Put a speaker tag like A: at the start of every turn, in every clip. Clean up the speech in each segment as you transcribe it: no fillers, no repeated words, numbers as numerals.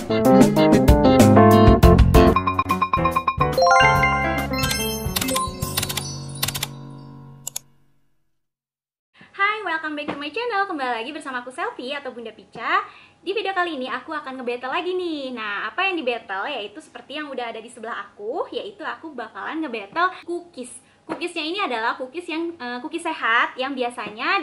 A: Hai, welcome back to my channel. Kembali lagi bersama aku Selfie atau Bunda Pica. Di video kali ini aku akan nge-battle lagi nih. Nah, apa yang di-battle yaitu seperti yang udah ada di sebelah aku, yaitu aku bakalan nge-battle cookies. Cookiesnya ini adalah cookies yang cookies sehat yang biasanya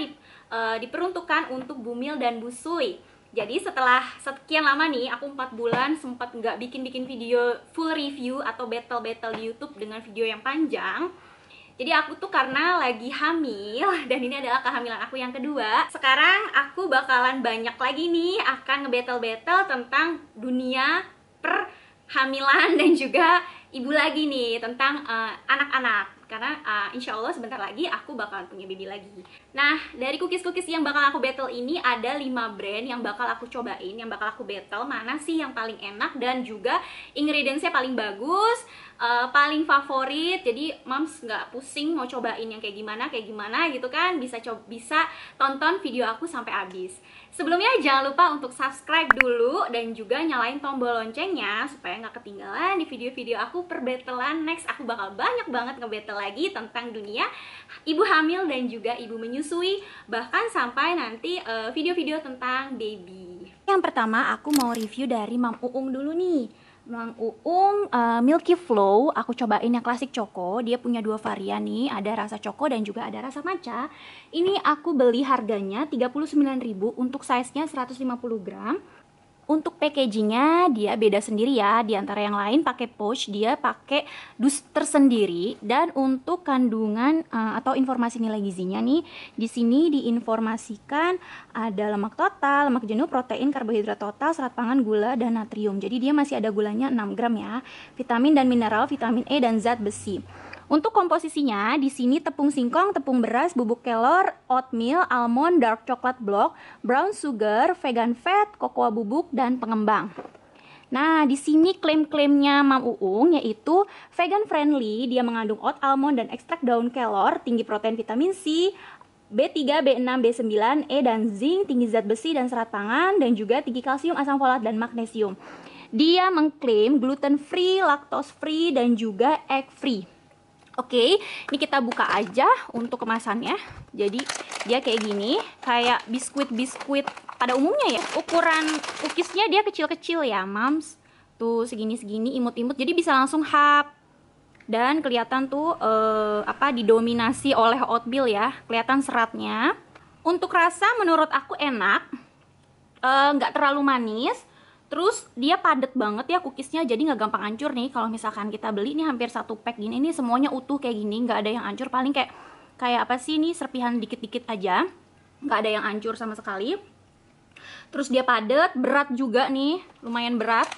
A: diperuntukkan untuk Bumil dan Busui. Jadi setelah sekian lama nih, aku 4 bulan sempat nggak bikin video full review atau battle-battle di YouTube dengan video yang panjang. Jadi aku tuh karena lagi hamil, dan ini adalah kehamilan aku yang kedua. Sekarang aku bakalan banyak lagi nih akan nge-battle-battle tentang dunia perhamilan dan juga ibu lagi nih, tentang anak-anak. Karena insya Allah sebentar lagi aku bakalan punya baby lagi. Nah, dari cookies-cookies yang bakal aku battle ini ada 5 brand yang bakal aku cobain, yang bakal aku battle mana sih yang paling enak dan juga ingredientsnya paling bagus, paling favorit. Jadi moms nggak pusing mau cobain yang kayak gimana gitu kan, bisa tonton video aku sampai habis. Sebelumnya jangan lupa untuk subscribe dulu dan juga nyalain tombol loncengnya supaya nggak ketinggalan di video-video aku perbatelan next. Aku bakal banyak banget nge-battle lagi tentang dunia ibu hamil dan juga ibu menyusui, bahkan sampai nanti video-video tentang baby. Yang pertama aku mau review dari Mam Uung dulu nih. Mam Uung Milky Flow, aku cobain yang klasik Choco. Dia punya 2 varian nih, ada rasa Choco dan juga ada rasa matcha. Ini aku beli harganya 39.000 untuk size-nya 150 gram. Untuk packagingnya dia beda sendiri ya, di antara yang lain pakai pouch, dia pakai dus tersendiri. Dan untuk kandungan atau informasi nilai gizinya nih, di sini diinformasikan ada lemak total, lemak jenuh, protein, karbohidrat total, serat pangan, gula, dan natrium. Jadi dia masih ada gulanya 6 gram ya. Vitamin dan mineral, vitamin E dan zat besi. Untuk komposisinya, di sini tepung singkong, tepung beras, bubuk kelor, oatmeal, almond, dark chocolate block, brown sugar, vegan fat, kokoa bubuk, dan pengembang. Nah, di sini klaim-klaimnya Mam Uung yaitu vegan friendly, dia mengandung oat, almond, dan ekstrak daun kelor, tinggi protein vitamin C, B3, B6, B9, E, dan zinc, tinggi zat besi dan serat pangan, dan juga tinggi kalsium, asam folat, dan magnesium. Dia mengklaim gluten free, lactose free, dan juga egg free. Oke, ini kita buka aja untuk kemasannya. Jadi dia kayak gini, kayak biskuit-biskuit pada umumnya ya. Ukuran cookiesnya dia kecil-kecil ya, mams. Tuh segini-segini, imut-imut. Jadi bisa langsung hap. Dan kelihatan tuh didominasi oleh oatmeal ya. Kelihatan seratnya. Untuk rasa menurut aku enak, nggak terlalu manis. Terus dia padat banget ya cookiesnya, jadi nggak gampang hancur nih. Kalau misalkan kita beli nih hampir 1 pack gini nih, semuanya utuh kayak gini, nggak ada yang hancur. Paling kayak apa sih nih, serpihan dikit-dikit aja, nggak ada yang hancur sama sekali. Terus dia padat, berat juga nih, lumayan berat.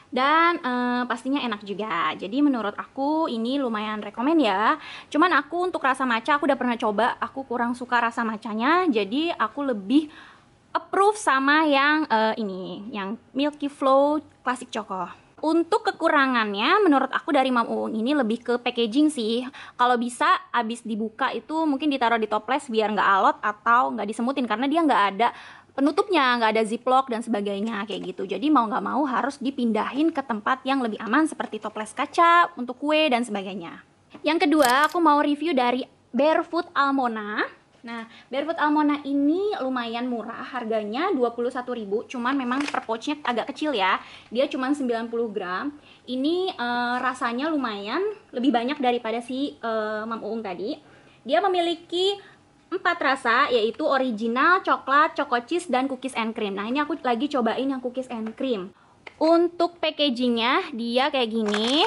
A: Dan pastinya enak juga. Jadi menurut aku ini lumayan rekomen ya. Cuman aku untuk rasa matcha aku udah pernah coba, aku kurang suka rasa matchanya. Jadi aku lebih approve sama yang ini, yang Milky Flow Classic Choco. Untuk kekurangannya menurut aku dari Mam Uung ini lebih ke packaging sih. Kalau bisa abis dibuka itu mungkin ditaruh di toples biar nggak alot atau nggak disemutin, karena dia nggak ada penutupnya, nggak ada ziplock dan sebagainya kayak gitu. Jadi mau nggak mau harus dipindahin ke tempat yang lebih aman seperti toples kaca untuk kue dan sebagainya. Yang kedua aku mau review dari Barefoot Almona. Nah, Barefoot Almona ini lumayan murah, harganya 21.000, cuman memang per pouchnya agak kecil ya. Dia cuma 90 gram. Ini rasanya lumayan lebih banyak daripada si Mam Uung tadi. Dia memiliki 4 rasa, yaitu original, coklat, choco cheese, dan cookies and cream. Nah, ini aku lagi cobain yang cookies and cream. Untuk packagingnya dia kayak gini,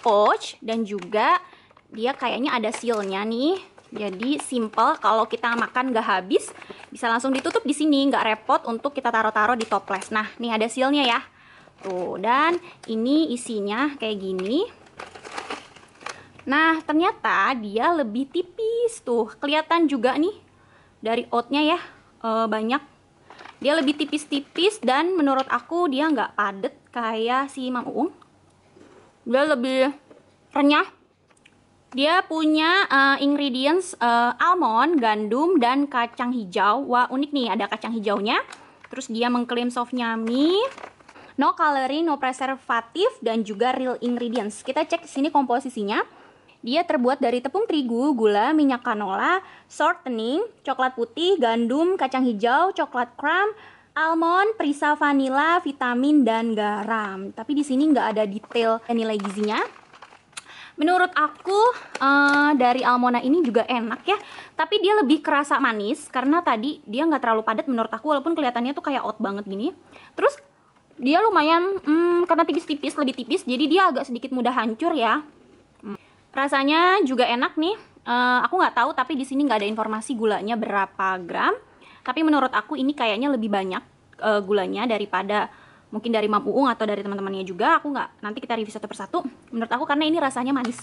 A: pouch, dan juga dia kayaknya ada sealnya nih. Jadi simple, kalau kita makan nggak habis bisa langsung ditutup di sini, nggak repot untuk kita taruh-taruh di toples. Nah, nih ada sealnya ya. Tuh, dan ini isinya kayak gini. Nah, ternyata dia lebih tipis tuh. Kelihatan juga nih dari oatnya ya, banyak. Dia lebih tipis-tipis dan menurut aku dia nggak padet kayak si Mam Uung. Dia lebih renyah. Dia punya ingredients almond, gandum, dan kacang hijau. Wah, unik nih, ada kacang hijaunya. Terus dia mengklaim soft yummy. no calorie, no preservative, dan juga real ingredients. Kita cek sini komposisinya. Dia terbuat dari tepung terigu, gula, minyak canola, shortening, coklat putih, gandum, kacang hijau, coklat crumb, almond, perisa vanila, vitamin, dan garam. Tapi di sini nggak ada detail nilai gizinya. Menurut aku dari Almona ini juga enak ya, tapi dia lebih kerasa manis karena tadi dia nggak terlalu padat menurut aku, walaupun kelihatannya tuh kayak oat banget gini. Terus dia lumayan karena tipis-tipis, lebih tipis, jadi dia agak sedikit mudah hancur ya. Rasanya juga enak nih. Aku nggak tahu, tapi di sini nggak ada informasi gulanya berapa gram. Tapi menurut aku ini kayaknya lebih banyak gulanya daripada mungkin dari Mam Uung atau dari teman-temannya juga. Aku nggak, nanti kita review satu persatu. Menurut aku karena ini rasanya manis,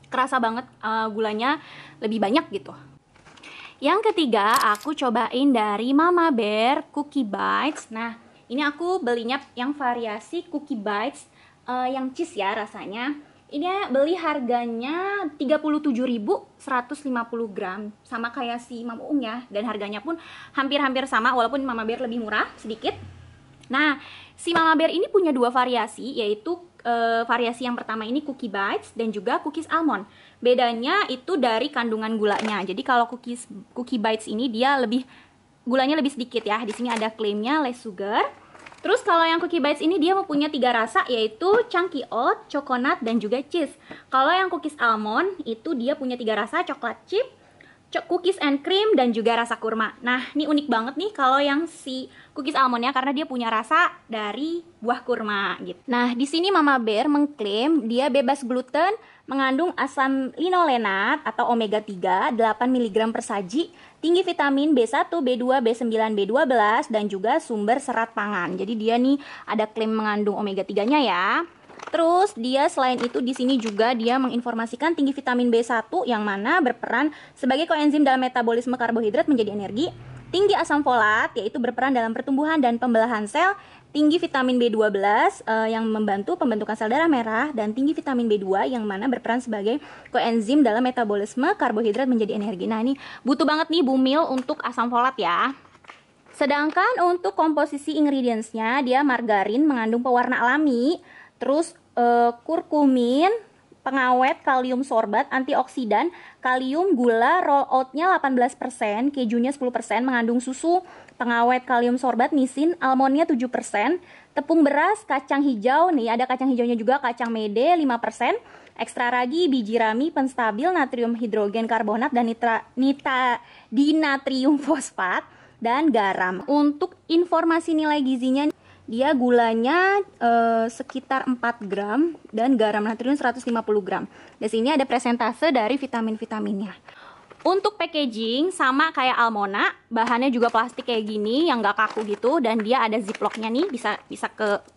A: kerasa banget gulanya lebih banyak gitu. Yang ketiga aku cobain dari Mama Bear Cookie Bites. Nah ini aku belinya yang variasi Cookie Bites yang cheese ya rasanya. Ini beli harganya 37.150 gram, sama kayak si Mam Uung ya. Dan harganya pun hampir-hampir sama, walaupun Mama Bear lebih murah sedikit. Nah, si Mama Bear ini punya dua variasi, yaitu variasi yang pertama ini Cookie Bites dan juga Cookies Almond. Bedanya itu dari kandungan gulanya. Jadi kalau Cookie Bites ini dia gulanya lebih sedikit ya. Di sini ada klaimnya less sugar. Terus kalau yang Cookie Bites ini dia mempunyai 3 rasa, yaitu chunky oat, coconut, dan juga cheese. Kalau yang Cookies Almond itu dia punya 3 rasa, coklat chip, cookies and cream, dan juga rasa kurma. Nah ini unik banget nih kalau yang si Cookies Almond ya, karena dia punya rasa dari buah kurma gitu. Nah di sini Mama Bear mengklaim dia bebas gluten, mengandung asam linolenat atau omega 3 8 mg per saji, tinggi vitamin B1, B2, B9, B12, dan juga sumber serat pangan. Jadi dia nih ada klaim mengandung omega 3-nya ya. Terus dia selain itu di sini juga dia menginformasikan tinggi vitamin B1 yang mana berperan sebagai koenzim dalam metabolisme karbohidrat menjadi energi, tinggi asam folat yaitu berperan dalam pertumbuhan dan pembelahan sel, tinggi vitamin B12 yang membantu pembentukan sel darah merah, dan tinggi vitamin B2 yang mana berperan sebagai koenzim dalam metabolisme karbohidrat menjadi energi. Nah ini butuh banget nih bumil untuk asam folat ya. Sedangkan untuk komposisi ingredientsnya dia margarin mengandung pewarna alami, terus kurkumin, pengawet, kalium sorbat, antioksidan, kalium, gula, roll oatnya 18%, kejunya 10%, mengandung susu, pengawet, kalium sorbat, nisin, almondnya 7%, tepung beras, kacang hijau, nih ada kacang hijaunya juga, kacang mede 5%, ekstra ragi, biji rami, penstabil, natrium hidrogen karbonat, dan dinatrium fosfat, dan garam. Untuk informasi nilai gizinya, dia gulanya sekitar 4 gram dan garam natrium 150 gram. Di sini ada presentase dari vitamin-vitaminnya. Untuk packaging sama kayak Almona, bahannya juga plastik kayak gini yang gak kaku gitu, dan dia ada ziplocknya nih, bisa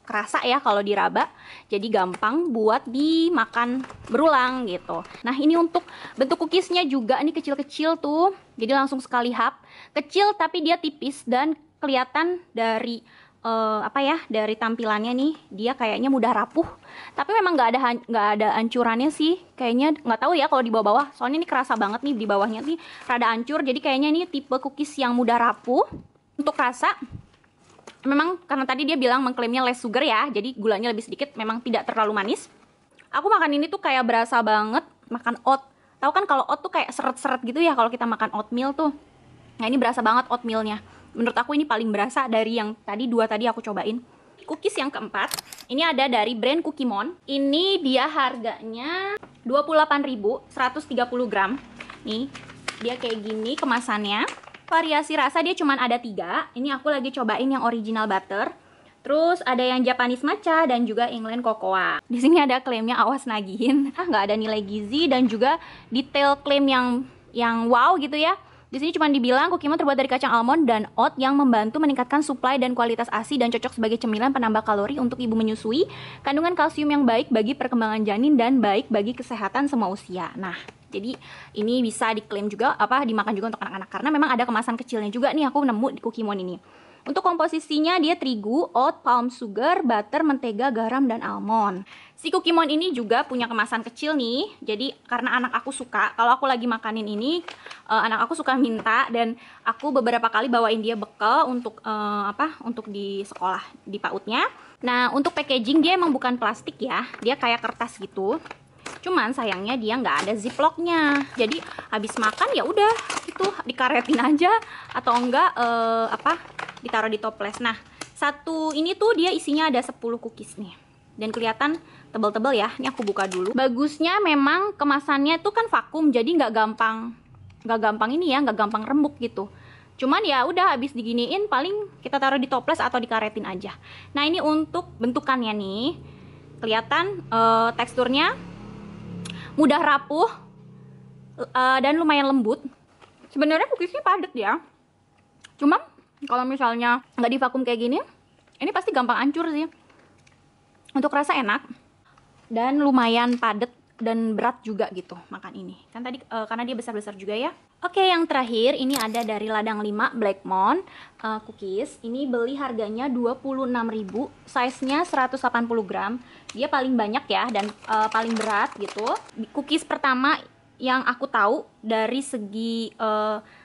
A: kerasa ya kalau diraba, jadi gampang buat dimakan berulang gitu. Nah ini untuk bentuk cookiesnya juga nih kecil-kecil tuh, jadi langsung sekali hap, kecil tapi dia tipis dan kelihatan dari dari tampilannya nih dia kayaknya mudah rapuh, tapi memang nggak ada ancurannya sih, kayaknya nggak tahu ya kalau di bawah-bawah, soalnya ini kerasa banget nih di bawahnya nih rada hancur, jadi kayaknya ini tipe cookies yang mudah rapuh. Untuk rasa memang karena tadi dia bilang mengklaimnya less sugar ya, jadi gulanya lebih sedikit, memang tidak terlalu manis. Aku makan ini tuh kayak berasa banget makan oat. Tahu kan kalau oat tuh kayak seret-seret gitu ya kalau kita makan oatmeal tuh. Nah ini berasa banget oatmealnya. Menurut aku ini paling berasa dari yang dua tadi aku cobain. Cookies yang keempat, ini ada dari brand Cookiemon. Ini dia harganya 28.130 gram. Nih, dia kayak gini kemasannya. Variasi rasa dia cuma ada 3. Ini aku lagi cobain yang original butter. Terus ada yang Japanese matcha dan juga England cocoa. Di sini ada klaimnya awas nagihin. Nggak ada nilai gizi dan juga detail klaim yang wow gitu ya. Di sini cuma dibilang Cookiemon terbuat dari kacang almond dan oat yang membantu meningkatkan suplai dan kualitas ASI dan cocok sebagai cemilan penambah kalori untuk ibu menyusui, kandungan kalsium yang baik bagi perkembangan janin dan baik bagi kesehatan semua usia. Nah, jadi ini bisa diklaim juga dimakan juga untuk anak-anak karena memang ada kemasan kecilnya juga nih aku nemu di Cookiemon ini. Untuk komposisinya dia terigu, oat, palm sugar, butter, mentega, garam, dan almond. Si Cookie Monster ini juga punya kemasan kecil nih. Jadi karena anak aku suka, kalau aku lagi makanin ini, anak aku suka minta, dan aku beberapa kali bawain dia bekal untuk untuk di sekolah, di PAUD-nya. Nah, untuk packaging dia emang bukan plastik ya, dia kayak kertas gitu. Cuman sayangnya dia nggak ada ziplocknya. Jadi habis makan ya udah gitu dikaretin aja, atau enggak ditaruh di toples. Nah, satu ini tuh dia isinya ada 10 cookies nih. Dan kelihatan tebel-tebel ya. Ini aku buka dulu. Bagusnya memang kemasannya tuh kan vakum, jadi nggak gampang ini ya, nggak gampang rembuk gitu. Cuman ya udah habis diginiin paling kita taruh di toples atau dikaretin aja. Nah, ini untuk bentukannya nih. Kelihatan teksturnya mudah rapuh dan lumayan lembut. Sebenarnya cookiesnya padat ya. Cuma kalau misalnya nggak divakum kayak gini, ini pasti gampang hancur sih. Untuk rasa enak dan lumayan padat dan berat juga gitu makan ini. Kan tadi karena dia besar-besar juga ya. Oke, yang terakhir ini ada dari Ladang 5 Blackmon cookies. Ini beli harganya 26.000, size-nya 180 gram. Dia paling banyak ya dan paling berat gitu. Cookies pertama yang aku tahu dari segi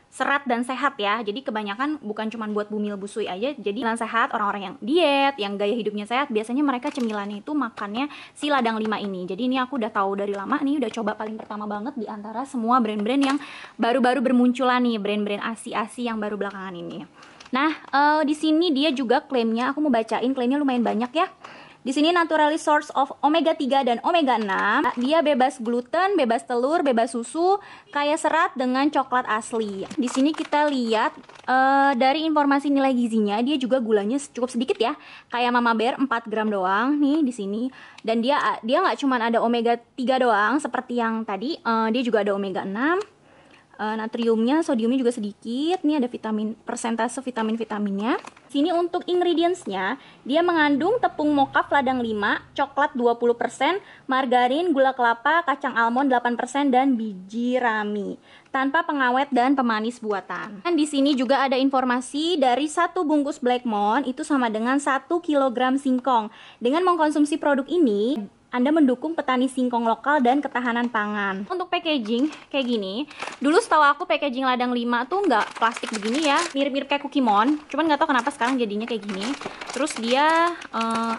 A: serat dan sehat ya. Jadi kebanyakan bukan cuma buat bumil busui aja. Jadi cemilan sehat, orang-orang yang diet, yang gaya hidupnya sehat, biasanya mereka cemilannya itu makannya si Ladang 5 ini. Jadi ini aku udah tahu dari lama nih, udah coba paling pertama banget di antara semua brand-brand yang baru-baru bermunculan nih, brand-brand ASI-ASI yang baru belakangan ini. Nah, di sini dia juga klaimnya, aku mau bacain klaimnya lumayan banyak ya. Di sini naturally source of omega 3 dan omega 6. Dia bebas gluten, bebas telur, bebas susu, kaya serat dengan coklat asli. Di sini kita lihat dari informasi nilai gizinya, dia juga gulanya cukup sedikit ya. Kayak Mama Bear 4 gram doang nih di sini. Dan dia nggak cuma ada omega 3 doang seperti yang tadi, dia juga ada omega 6. Natriumnya, sodiumnya juga sedikit. Ini ada persentase vitaminnya. Sini untuk ingredientsnya, dia mengandung tepung mocaf ladang 5, coklat 20%, margarin, gula kelapa, kacang almond 8%, dan biji rami tanpa pengawet dan pemanis buatan. Dan di sini juga ada informasi dari satu bungkus Blackmon itu sama dengan 1 kg singkong. Dengan mengkonsumsi produk ini, Anda mendukung petani singkong lokal dan ketahanan pangan. Untuk packaging kayak gini, dulu setahu aku packaging Ladang 5 tuh nggak plastik begini ya, mirip-mirip kayak Cookie Monster. Cuman nggak tahu kenapa sekarang jadinya kayak gini. Terus dia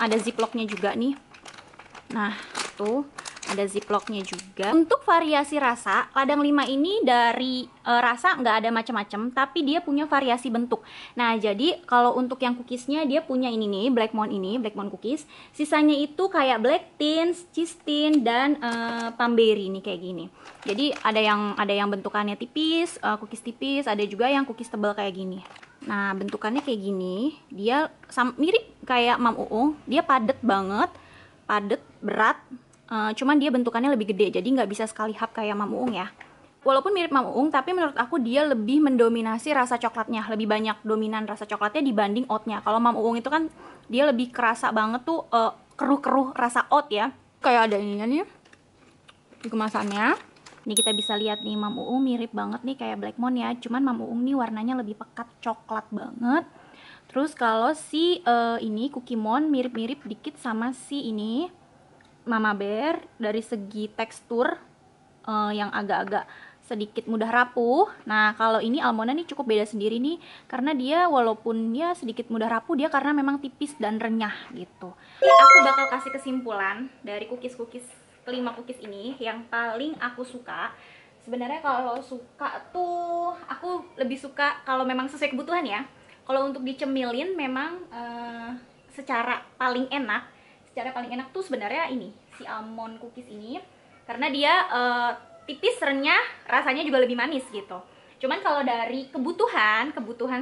A: ada ziplocknya juga nih. Nah, tuh ada ziplocknya juga. Untuk variasi rasa, Ladang 5 ini dari rasa nggak ada macam-macam, tapi dia punya variasi bentuk. Nah, jadi kalau untuk yang cookiesnya dia punya ini nih, Blackmon cookies. Sisanya itu kayak Black Teens, Cheese Tin, dan Pamberry nih kayak gini. Jadi ada yang bentukannya tipis, cookies tipis, ada juga yang cookies tebal kayak gini. Nah, bentukannya kayak gini. Dia mirip kayak Mam Uung, dia padet banget, padet, berat. Cuman dia bentukannya lebih gede, jadi nggak bisa sekali hap kayak Mam Uung ya. Walaupun mirip Mam Uung, tapi menurut aku dia lebih mendominasi rasa coklatnya, lebih banyak dominan rasa coklatnya dibanding oatnya. Kalau Mam Uung itu kan dia lebih kerasa banget tuh keruh-keruh rasa oat ya. Kayak ada ininya nih di kemasannya. Ini kita bisa lihat nih, Mam Uung mirip banget nih kayak Blackmon ya. Cuman Mam Uung nih warnanya lebih pekat coklat banget. Terus kalau si ini Cookie Monster mirip-mirip dikit sama si ini Mama Bear dari segi tekstur yang agak-agak sedikit mudah rapuh. Nah, kalau ini almondnya nih cukup beda sendiri nih, karena dia walaupun dia sedikit mudah rapuh, dia karena memang tipis dan renyah gitu. Aku bakal kasih kesimpulan dari cookies-cookies, kelima cookies ini yang paling aku suka. Sebenarnya kalau suka tuh aku lebih suka kalau memang sesuai kebutuhan ya. Kalau untuk dicemilin memang secara paling enak tuh sebenarnya ini si almond cookies ini, karena dia tipis, renyah, rasanya juga lebih manis gitu. Cuman kalau dari kebutuhan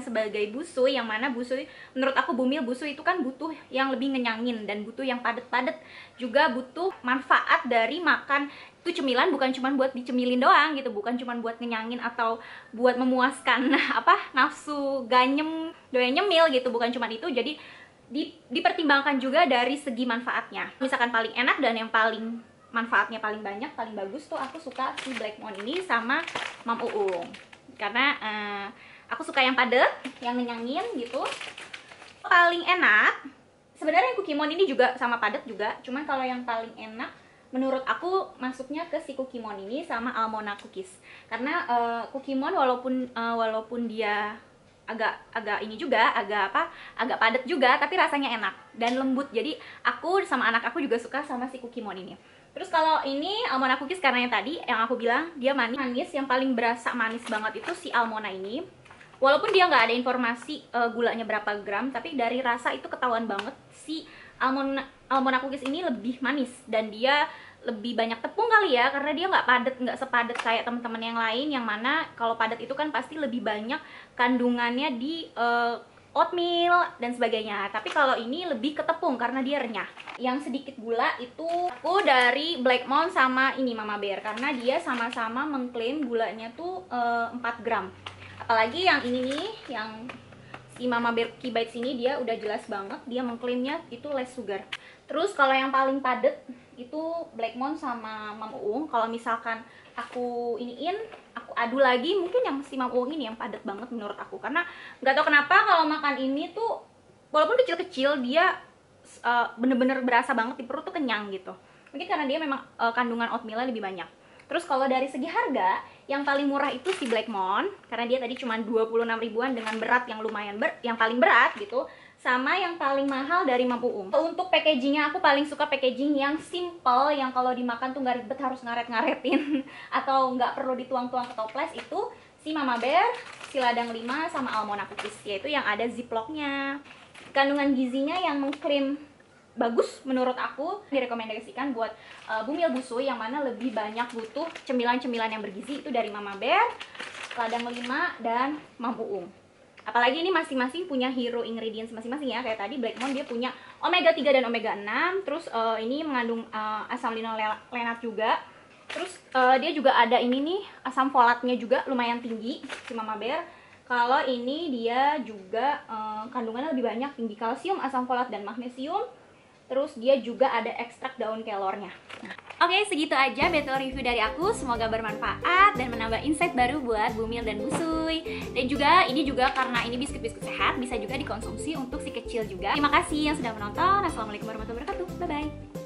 A: sebagai busui, yang mana busui menurut aku bumil busui itu kan butuh yang lebih ngenyangin dan butuh yang padat-padat, juga butuh manfaat dari makan itu cemilan, bukan cuma buat dicemilin doang gitu, bukan cuma buat ngenyangin atau buat memuaskan nafsu ganyem doyan nyemil gitu, bukan cuma itu. Jadi dipertimbangkan juga dari segi manfaatnya. Misalkan paling enak dan yang paling manfaatnya paling banyak, paling bagus tuh aku suka si Blackmon ini sama Mam Uung. Karena Aku suka yang padat, yang ngenyangin gitu. Paling enak sebenarnya Cookiemon ini juga sama padat juga, cuman kalau yang paling enak menurut aku masuknya ke si Cookiemon ini sama Almona Cookies. Karena Cookiemon walaupun dia agak ini juga, agak padat juga, tapi rasanya enak dan lembut. Jadi aku sama anak aku juga suka sama si Cookiemon ini. Terus kalau ini Almona Cookies, karena yang tadi yang aku bilang dia manis, yang paling berasa manis banget itu si Almona ini. Walaupun dia nggak ada informasi gulanya berapa gram, tapi dari rasa itu ketahuan banget si Almona Cookies ini lebih manis dan dia lebih banyak tepung kali ya, karena dia nggak sepadat kayak teman-teman yang lain, yang mana kalau padat itu kan pasti lebih banyak kandungannya di oatmeal dan sebagainya. Tapi kalau ini lebih ke tepung karena dia renyah. Yang sedikit gula itu aku dari Blackmon sama ini Mama Bear, karena dia sama-sama mengklaim gulanya tuh 4 gram. Apalagi yang ini nih, yang si Mama Bear Key Bites ini, dia udah jelas banget dia mengklaimnya itu less sugar. Terus kalau yang paling padat itu Blackmon sama Mam Uung. Kalau misalkan aku aku adu lagi, mungkin yang si Mam Uung ini yang padat banget menurut aku. Karena nggak tahu kenapa kalau makan ini tuh walaupun kecil-kecil dia bener-bener berasa banget di perut tuh kenyang gitu. Mungkin karena dia memang kandungan oatmealnya lebih banyak. Terus kalau dari segi harga, yang paling murah itu si Blackmon, karena dia tadi cuma 26 ribuan dengan berat yang lumayan yang paling berat gitu. Sama yang paling mahal dari Mam Uung. Untuk packagingnya aku paling suka packaging yang simple, yang kalau dimakan tuh nggak ribet harus ngaret-ngaretin atau nggak perlu dituang-tuang ke toples. Itu si Mama Bear, si Ladang 5 sama Almona Cookies, yaitu yang ada ziplocknya. Kandungan gizinya yang mengklaim bagus menurut aku, direkomendasikan buat bumil busui yang mana lebih banyak butuh cemilan-cemilan yang bergizi, itu dari Mama Bear, Ladang 5 dan Mam Uung. Apalagi ini masing-masing punya hero ingredients masing-masing ya. Kayak tadi Blackmon dia punya omega 3 dan omega 6. Terus ini mengandung asam linolenat juga. Terus dia juga ada ini nih, asam folatnya juga lumayan tinggi si Mama Bear. Kalau ini dia juga kandungannya lebih banyak, tinggi kalsium, asam folat dan magnesium. Terus dia juga ada ekstrak daun kelornya. Oke, segitu aja battle review dari aku. Semoga bermanfaat dan menambah insight baru buat bumil dan busui. Dan juga ini juga karena ini biskuit-biskuit sehat, bisa juga dikonsumsi untuk si kecil juga. Terima kasih yang sudah menonton. Assalamualaikum warahmatullahi wabarakatuh. Bye-bye.